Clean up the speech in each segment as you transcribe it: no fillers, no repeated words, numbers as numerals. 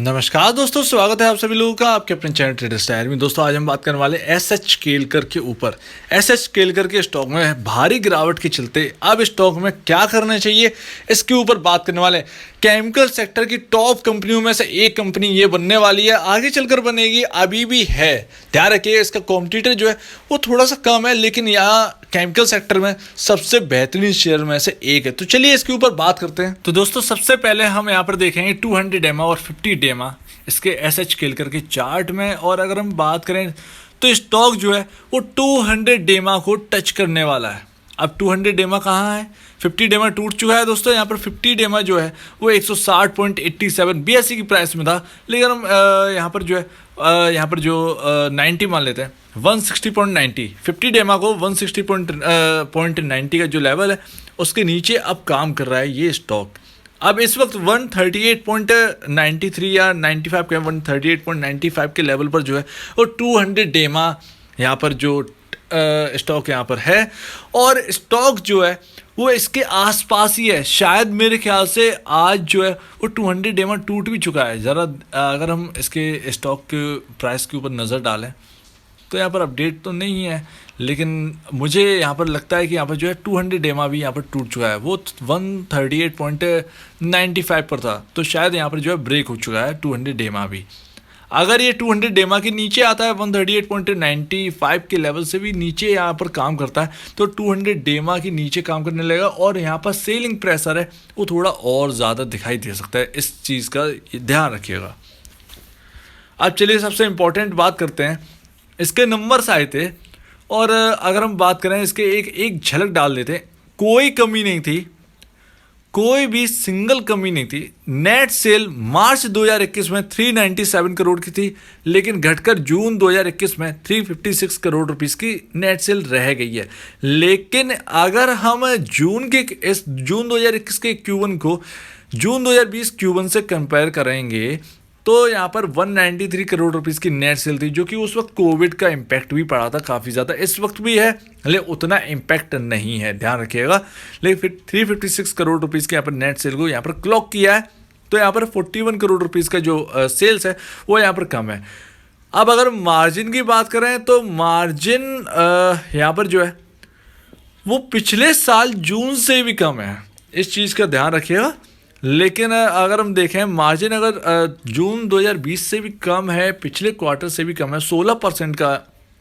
नमस्कार दोस्तों, स्वागत है आप सभी लोगों का आपके अपने चैनल ट्रेडर स्टाइल में। दोस्तों आज हम बात करने वाले एसएच केलकर के ऊपर। एसएच केलकर के स्टॉक में भारी गिरावट के चलते अब स्टॉक में क्या करना चाहिए, इसके ऊपर बात करने वाले। केमिकल सेक्टर की टॉप कंपनियों में से एक कंपनी ये बनने वाली है, आगे चलकर बनेगी, अभी भी है। ध्यान रखिए, इसका कॉम्पिटिटर जो है वो थोड़ा सा कम है, लेकिन यहाँ केमिकल सेक्टर में सबसे बेहतरीन शेयर में से एक है। तो चलिए इसके ऊपर बात करते हैं। तो दोस्तों सबसे पहले हम यहाँ पर देखेंगे 200 डेमा और 50 डेमा इसके एसएच केलकर के चार्ट में। और अगर हम बात करें तो स्टॉक जो है वो 200 डेमा को टच करने वाला है। अब 200 डेमा कहाँ है, 50 डेमा टूट चुका है दोस्तों। यहाँ पर 50 डेमा जो है वो 160.87 BSE की प्राइस में था, लेकिन हम यहाँ पर जो है 90 मान लेते हैं, 160.90। 50 डेमा को 160.90 का जो लेवल है उसके नीचे अब काम कर रहा है ये स्टॉक। अब इस वक्त 138.93 या 95 के 138.95 के लेवल पर जो है वो 200 डेमा यहाँ पर जो स्टॉक यहाँ पर है। और स्टॉक जो है वो इसके आसपास ही है। शायद मेरे ख्याल से आज जो है वो 200 डेमा टूट भी चुका है। ज़रा अगर हम इसके स्टॉक के प्राइस के ऊपर नज़र डालें तो यहाँ पर अपडेट तो नहीं है, लेकिन मुझे यहाँ पर लगता है कि यहाँ पर जो है 200 डेमा भी यहाँ पर टूट चुका है। वो 138.95 पर था, तो शायद यहाँ पर जो है ब्रेक हो चुका है 200 डेमा भी। अगर ये 200 डेमा के नीचे आता है, 138.95 के लेवल से भी नीचे यहाँ पर काम करता है, तो 200 डेमा के नीचे काम करने लगेगा और यहाँ पर सेलिंग प्रेशर है वो थोड़ा और ज़्यादा दिखाई दे सकता है। इस चीज़ का ध्यान रखिएगा। अब चलिए सबसे इम्पोर्टेंट बात करते हैं। इसके नंबर्स आए थे और अगर हम बात करें इसके एक झलक डाल देते हैं। कोई कमी नहीं थी, कोई भी सिंगल कमी नहीं थी। नेट सेल मार्च 2021 में 397 करोड़ की थी, लेकिन घटकर जून 2021 में 356 करोड़ रुपीस की नेट सेल रह गई है। लेकिन अगर हम जून 2021 के Q1 को जून 2020 Q1 से कंपेयर करेंगे तो यहाँ पर 193 करोड़ रुपीस की नेट सेल थी, जो कि उस वक्त कोविड का इम्पैक्ट भी पड़ा था काफ़ी ज़्यादा। इस वक्त भी है, लेकिन उतना इम्पैक्ट नहीं है, ध्यान रखिएगा। लेकिन फिर 356 करोड़ रुपीस के यहाँ पर नेट सेल को यहाँ पर क्लॉक किया है, तो यहाँ पर 41 करोड़ रुपीस का जो सेल्स है वो यहाँ पर कम है। अब अगर मार्जिन की बात करें तो मार्जिन यहाँ पर जो है वो पिछले साल जून से भी कम है, इस चीज़ का ध्यान रखिएगा। लेकिन अगर हम देखें मार्जिन अगर जून 2020 से भी कम है, पिछले क्वार्टर से भी कम है, 16% का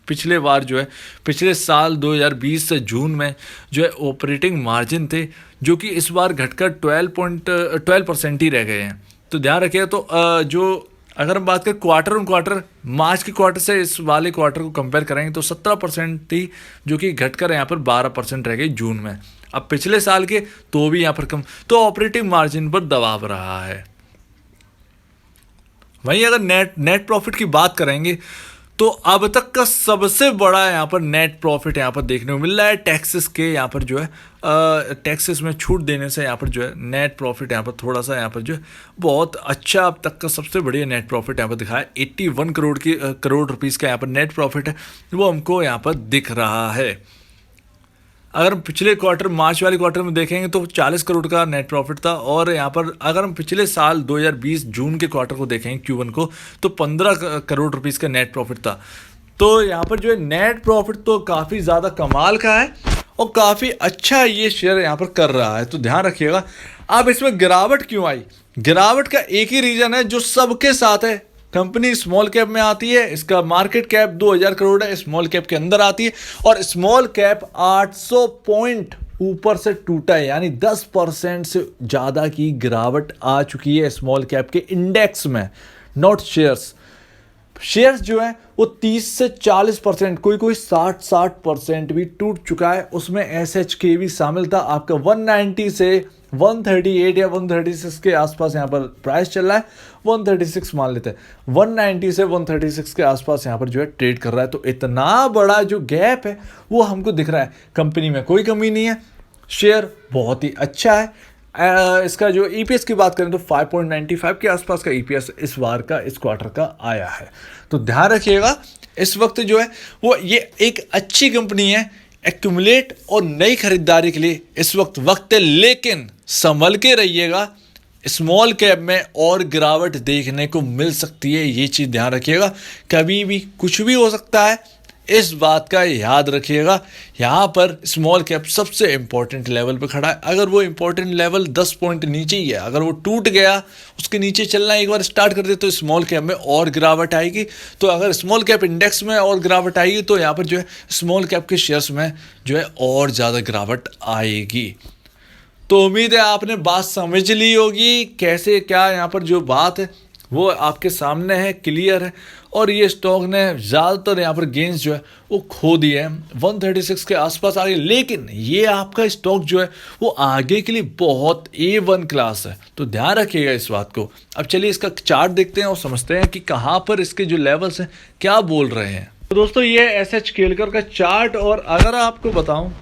पिछले बार जो है पिछले साल 2020 से जून में जो है ऑपरेटिंग मार्जिन थे, जो कि इस बार घटकर 12% ही रह गए हैं। तो ध्यान रखिए। तो जो अगर हम बात करें क्वार्टर ऑन क्वार्टर, मार्च के क्वार्टर से इस वाले क्वार्टर को कंपेयर करेंगे तो 17% थी, जो कि घटकर यहाँ पर 12% रह गई जून में। अब पिछले साल के तो भी यहाँ पर कम, तो ऑपरेटिंग मार्जिन पर दबाव रहा है। वहीं अगर नेट प्रॉफिट की बात करेंगे तो अब तक का सबसे बड़ा यहाँ पर नेट प्रॉफिट यहाँ पर देखने को मिल रहा है। टैक्सेस के यहाँ पर जो है टैक्सेस में छूट देने से यहाँ पर जो है नेट प्रॉफिट यहाँ पर थोड़ा सा यहाँ पर जो है बहुत अच्छा अब तक का सबसे बढ़िया नेट प्रॉफिट यहाँ पर दिखा है। 81 करोड़ रुपीस का यहाँ पर नेट प्रॉफिट है, वो हमको यहाँ पर दिख रहा है। अगर हम पिछले क्वार्टर मार्च वाले क्वार्टर में देखेंगे तो 40 करोड़ का नेट प्रॉफिट था। और यहाँ पर अगर हम पिछले साल 2020 जून के क्वार्टर को देखेंगे Q1 को, तो 15 करोड़ रुपीस का नेट प्रॉफिट था। तो यहाँ पर जो है नेट प्रॉफिट तो काफ़ी ज़्यादा कमाल का है और काफ़ी अच्छा ये शेयर यहाँ पर कर रहा है, तो ध्यान रखिएगा। अब इसमें गिरावट क्यों आई? गिरावट का एक ही रीज़न है जो सबके साथ है। कंपनी स्मॉल कैप में आती है, इसका मार्केट कैप 2000 करोड़ है, स्मॉल कैप के अंदर आती है और स्मॉल कैप 800 पॉइंट ऊपर से टूटा है, यानी 10% से ज़्यादा की गिरावट आ चुकी है स्मॉल कैप के इंडेक्स में, नॉट शेयर्स। शेयर्स जो है वो 30 से 40%, कोई 60% भी टूट चुका है। उसमें SHK भी शामिल था। आपका 190 से 138 या 136 के आसपास यहाँ पर प्राइस चल रहा है, 136 मान लेते हैं, 190 से 136 के आसपास यहाँ पर जो है ट्रेड कर रहा है। तो इतना बड़ा जो गैप है वो हमको दिख रहा है। कंपनी में कोई कमी नहीं है, शेयर बहुत ही अच्छा है। इसका जो EPS की बात करें तो 5.95 के आसपास का EPS इस बार का इस क्वार्टर का आया है। तो ध्यान रखिएगा, इस वक्त जो है वो ये एक अच्छी कंपनी है। एक्यूमुलेट और नई खरीदारी के लिए इस वक्त है, लेकिन संभल के रहिएगा। स्मॉल कैप में और गिरावट देखने को मिल सकती है, ये चीज़ ध्यान रखिएगा। कभी भी कुछ भी हो सकता है, इस बात का याद रखिएगा। यहाँ पर स्मॉल कैप सबसे इंपॉर्टेंट लेवल पे खड़ा है। अगर वो इंपॉर्टेंट लेवल 10 पॉइंट नीचे ही है, अगर वो टूट गया, उसके नीचे चलना एक बार स्टार्ट कर दे, तो स्मॉल कैप में और गिरावट आएगी। तो अगर स्मॉल कैप इंडेक्स में और गिरावट आएगी, तो यहाँ पर जो है स्मॉल कैप के शेयर्स में जो है और ज़्यादा गिरावट आएगी। तो उम्मीद है आपने बात समझ ली होगी, कैसे क्या यहाँ पर जो बात है वो आपके सामने है, क्लियर है। और ये स्टॉक ने ज़्यादातर यहाँ पर गेंस जो है वो खो दिए हैं, 136 के आसपास आ गए, लेकिन ये आपका स्टॉक जो है वो आगे के लिए बहुत A1 क्लास है, तो ध्यान रखिएगा इस बात को। अब चलिए इसका चार्ट देखते हैं और समझते हैं कि कहाँ पर इसके जो लेवल्स हैं क्या बोल रहे हैं। तो दोस्तों ये SH केलकर का चार्ट, और अगर आपको बताऊँ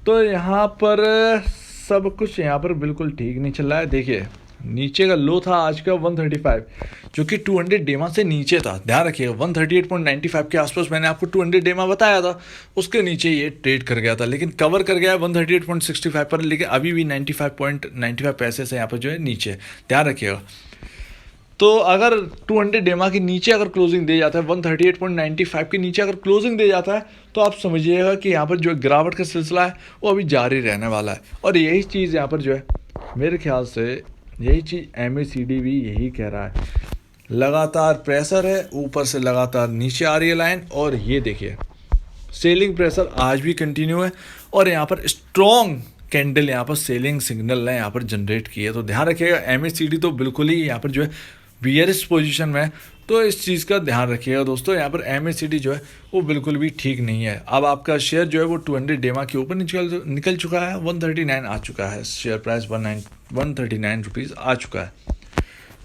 तो यहाँ पर सब कुछ यहाँ पर बिल्कुल ठीक नहीं चल रहा है। देखिए नीचे का लो था आज का 135, जो कि 200 डेमा से नीचे था। ध्यान रखिएगा 138.95 के आसपास मैंने आपको 200 डेमा बताया था, उसके नीचे ये ट्रेड कर गया था, लेकिन कवर कर गया है 138.65 पर, लेकिन अभी भी 95.95 पैसे से यहाँ पर जो है नीचे। ध्यान रखिएगा। तो अगर 200 डेमा के नीचे अगर क्लोजिंग दे जाता है, 138.95 के नीचे अगर क्लोजिंग दे जाता है, तो आप समझिएगा कि यहाँ पर जो गिरावट का सिलसिला है वो अभी जारी रहने वाला है। और यही चीज़ यहाँ पर जो है मेरे ख्याल से यही चीज़ MACD भी यही कह रहा है। लगातार प्रेशर है, ऊपर से लगातार नीचे आ रही है लाइन, और ये देखिए सेलिंग प्रेशर आज भी कंटिन्यू है, और यहाँ पर स्ट्रॉन्ग कैंडल यहाँ पर सेलिंग सिग्नल ने यहाँ पर जनरेट की है। तो ध्यान रखिएगा MACD तो बिल्कुल ही यहाँ पर जो है बियरिश पोजीशन में है, तो इस चीज़ का ध्यान रखिएगा दोस्तों। यहाँ पर MACD जो है वो बिल्कुल भी ठीक नहीं है। अब आपका शेयर जो है वो 200 डेमा के ऊपर निकल चुका है, 139 आ चुका है, शेयर प्राइस 139 रुपीज़ आ चुका है,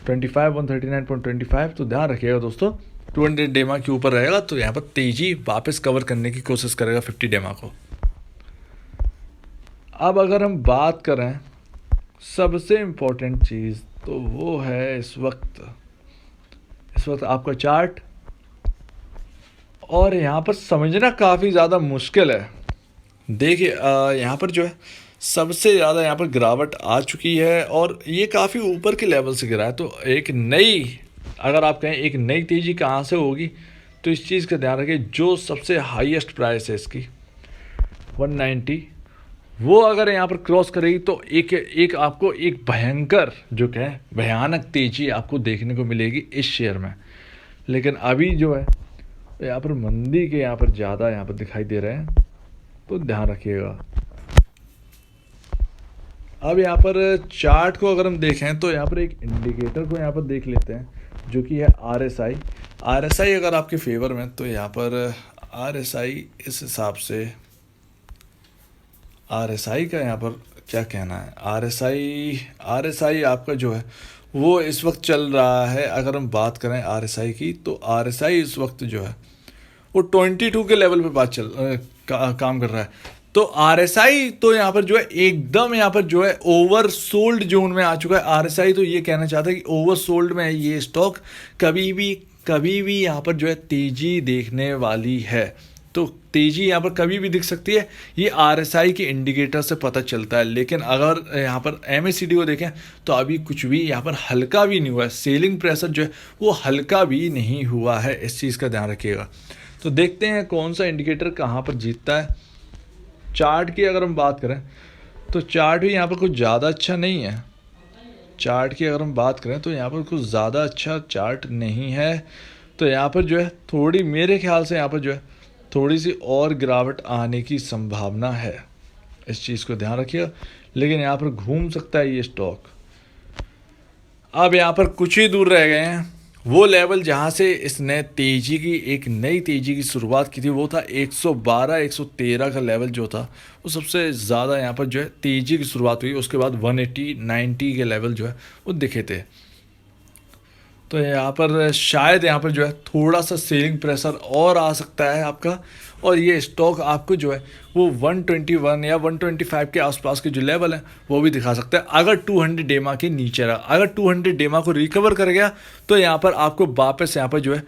139.25। तो ध्यान रखिएगा दोस्तों, 200 डेमा के ऊपर रहेगा तो यहाँ पर तेज़ी वापस कवर करने की कोशिश करेगा 50 डेमा को। अब अगर हम बात करें सबसे इम्पोर्टेंट चीज़, तो वो है इस वक्त आपका चार्ट, और यहाँ पर समझना काफ़ी ज़्यादा मुश्किल है। देखिए यहाँ पर जो है सबसे ज़्यादा यहाँ पर गिरावट आ चुकी है, और ये काफ़ी ऊपर के लेवल से गिरा है। तो एक नई, अगर आप कहें एक नई तेज़ी कहाँ से होगी, तो इस चीज़ का ध्यान रखें, जो सबसे हाईएस्ट प्राइस है इसकी 190, वो अगर यहाँ पर क्रॉस करेगी तो एक आपको एक भयंकर जो कहें भयानक तेज़ी आपको देखने को मिलेगी इस शेयर में। लेकिन अभी जो है यहाँ पर मंदी के यहाँ पर ज़्यादा यहाँ पर दिखाई दे रहे हैं, तो ध्यान रखिएगा। अब यहाँ पर चार्ट को अगर हम देखें तो यहाँ पर एक इंडिकेटर को यहाँ पर देख लेते हैं, जो कि है RSI अगर आपके फेवर में, तो यहाँ पर RSI इस हिसाब से RSI का यहाँ पर क्या कहना है। RSI आपका जो है वो इस वक्त चल रहा है, अगर हम बात करें RSI की, तो RSI इस वक्त जो है वो 22 के लेवल पे काम कर रहा है। तो RSI तो यहाँ पर जो है एकदम यहाँ पर जो है ओवर सोल्ड जोन में आ चुका है। RSI तो ये कहना चाहता है कि ओवर सोल्ड में है ये स्टॉक, कभी भी यहाँ पर जो है तेज़ी देखने वाली है। तो तेज़ी यहाँ पर कभी भी दिख सकती है, ये RSI के इंडिकेटर से पता चलता है। लेकिन अगर यहाँ पर MACD को देखें तो अभी कुछ भी यहाँ पर हल्का भी नहीं हुआ है, सेलिंग प्रेशर जो है वो हल्का भी नहीं हुआ है, इस चीज़ का ध्यान रखिएगा। तो देखते हैं कौन सा इंडिकेटर कहाँ पर जीतता है। चार्ट की अगर हम बात करें तो चार्ट भी यहाँ पर कुछ ज़्यादा अच्छा नहीं है। चार्ट की अगर हम बात करें तो यहाँ पर कुछ ज़्यादा अच्छा चार्ट नहीं है। तो यहाँ पर जो है थोड़ी, मेरे ख्याल से यहाँ पर जो है थोड़ी सी और गिरावट आने की संभावना है, इस चीज़ को ध्यान रखिएगा। लेकिन यहाँ पर घूम सकता है ये स्टॉक। अब यहाँ पर कुछ ही दूर रह गए हैं वो लेवल जहाँ से इसने तेज़ी की एक नई तेज़ी की शुरुआत की थी, वो था 112-113 का लेवल जो था, वो सबसे ज़्यादा यहाँ पर जो है तेज़ी की शुरुआत हुई। उसके बाद 180-90 के लेवल जो है वो दिखे थे। तो यहाँ पर शायद यहाँ पर जो है थोड़ा सा सेलिंग प्रेशर और आ सकता है आपका, और ये स्टॉक आपको जो है वो 121 या 125 के आसपास के जो लेवल है वो भी दिखा सकता है, अगर 200 डेमा के नीचे रहा। अगर 200 डेमा को रिकवर कर गया तो यहाँ पर आपको वापस यहाँ पर जो है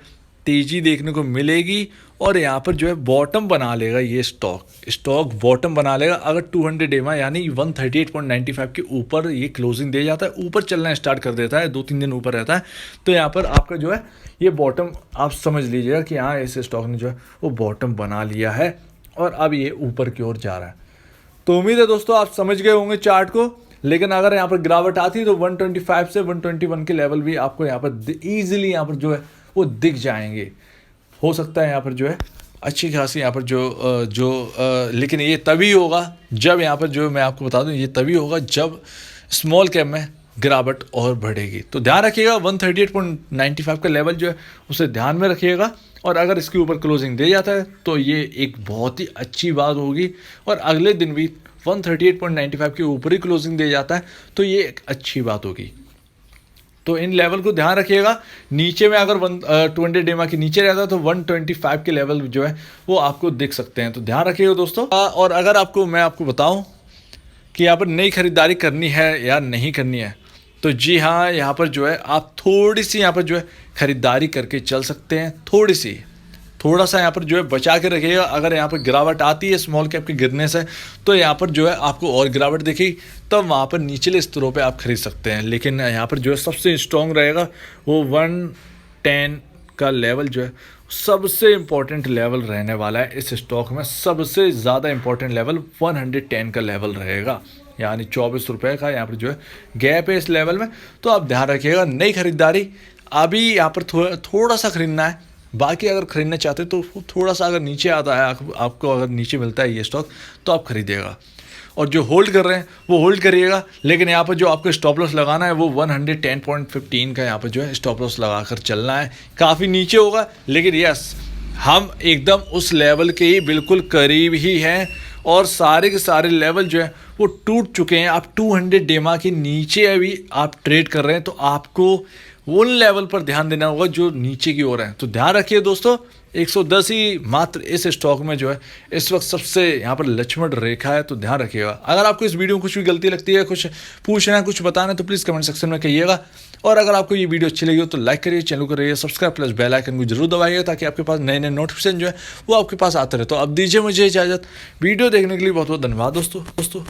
तेज़ी देखने को मिलेगी और यहाँ पर जो है बॉटम बना लेगा ये स्टॉक बॉटम बना लेगा अगर 200 डेमा यानी 138.95 के ऊपर ये क्लोजिंग दे जाता है, ऊपर चलना स्टार्ट कर देता है, 2-3 दिन ऊपर रहता है, तो यहाँ पर आपका जो है ये बॉटम आप समझ लीजिएगा कि हाँ इस स्टॉक ने जो है वो बॉटम बना लिया है और अब ये ऊपर की ओर जा रहा है। तो उम्मीद है दोस्तों आप समझ गए होंगे चार्ट को। लेकिन अगर यहाँ पर गिरावट आती है तो 125 से 121 के लेवल भी आपको यहाँ पर ईजिली यहाँ पर जो है वो दिख जाएंगे। हो सकता है यहाँ पर जो है अच्छी खासी यहाँ पर लेकिन ये तभी होगा जब यहाँ पर जो मैं आपको बता दूं ये तभी होगा जब स्मॉल कैप में गिरावट और बढ़ेगी। तो ध्यान रखिएगा 138.95 का लेवल जो है उसे ध्यान में रखिएगा और अगर इसके ऊपर क्लोजिंग दे जाता है तो ये एक बहुत ही अच्छी बात होगी और अगले दिन भी 138.95 के ऊपर ही क्लोजिंग दे जाता है तो ये एक अच्छी बात होगी। तो इन लेवल को ध्यान रखिएगा। नीचे में अगर 200 डेमा के नीचे रहता है तो 125 के लेवल जो है वो आपको दिख सकते हैं, तो ध्यान रखिएगा दोस्तों। और अगर मैं आपको बताऊं कि यहाँ पर नई खरीदारी करनी है या नहीं करनी है तो जी हाँ, यहाँ पर जो है आप थोड़ी सी यहाँ पर जो है खरीदारी करके चल सकते हैं, थोड़ा सा यहाँ पर जो है बचा के रखिएगा। अगर यहाँ पर गिरावट आती है स्मॉल कैप के गिरने से तो यहाँ पर जो है आपको और गिरावट दिखेगी, तब वहाँ पर निचले स्तरों पे आप खरीद सकते हैं। लेकिन यहाँ पर जो है सबसे स्ट्रॉन्ग रहेगा वो 110 का लेवल जो है सबसे इम्पोर्टेंट लेवल रहने वाला है। इस स्टॉक में सबसे ज़्यादा इम्पोर्टेंट लेवल 110 का लेवल रहेगा, यानी 24 रुपये का यहाँ पर जो है गैप है इस लेवल में। तो आप ध्यान रखिएगा, नई खरीदारी अभी यहाँ पर थोड़ा सा खरीदना है, बाकी अगर खरीदना चाहते तो थोड़ा सा अगर नीचे आता है आपको अगर नीचे मिलता है ये स्टॉक तो आप खरीदिएगा। और जो होल्ड कर रहे हैं वो होल्ड करिएगा, लेकिन यहाँ पर जो आपको स्टॉप लॉस लगाना है वो 110.15 का यहाँ पर जो है स्टॉप लॉस लगा कर चलना है। काफ़ी नीचे होगा लेकिन यस, हम एकदम उस लेवल के ही बिल्कुल करीब ही हैं और सारे के सारे लेवल जो है वो टूट चुके हैं। आप 200 डेमा के नीचे अभी आप ट्रेड कर रहे हैं तो आपको उन लेवल पर ध्यान देना होगा जो नीचे की ओर है। तो ध्यान रखिए दोस्तों, 110 ही मात्र इस स्टॉक में जो है इस वक्त सबसे यहाँ पर लक्ष्मण रेखा है, तो ध्यान रखिएगा। अगर आपको इस वीडियो में कुछ भी गलती लगती है, कुछ पूछना है, कुछ बताना है तो प्लीज़ कमेंट सेक्शन में कहिएगा। और अगर आपको ये वीडियो अच्छी लगी हो तो लाइक करिए, चैनल को करिए सब्सक्राइब प्लस बेल आइकन को जरूर दबाइए ताकि आपके पास नए नए नोटिफिकेशन जो है वो आपके पास आते रहे। तो अब दीजिए मुझे इजाज़त। वीडियो देखने के लिए बहुत बहुत धन्यवाद दोस्तों।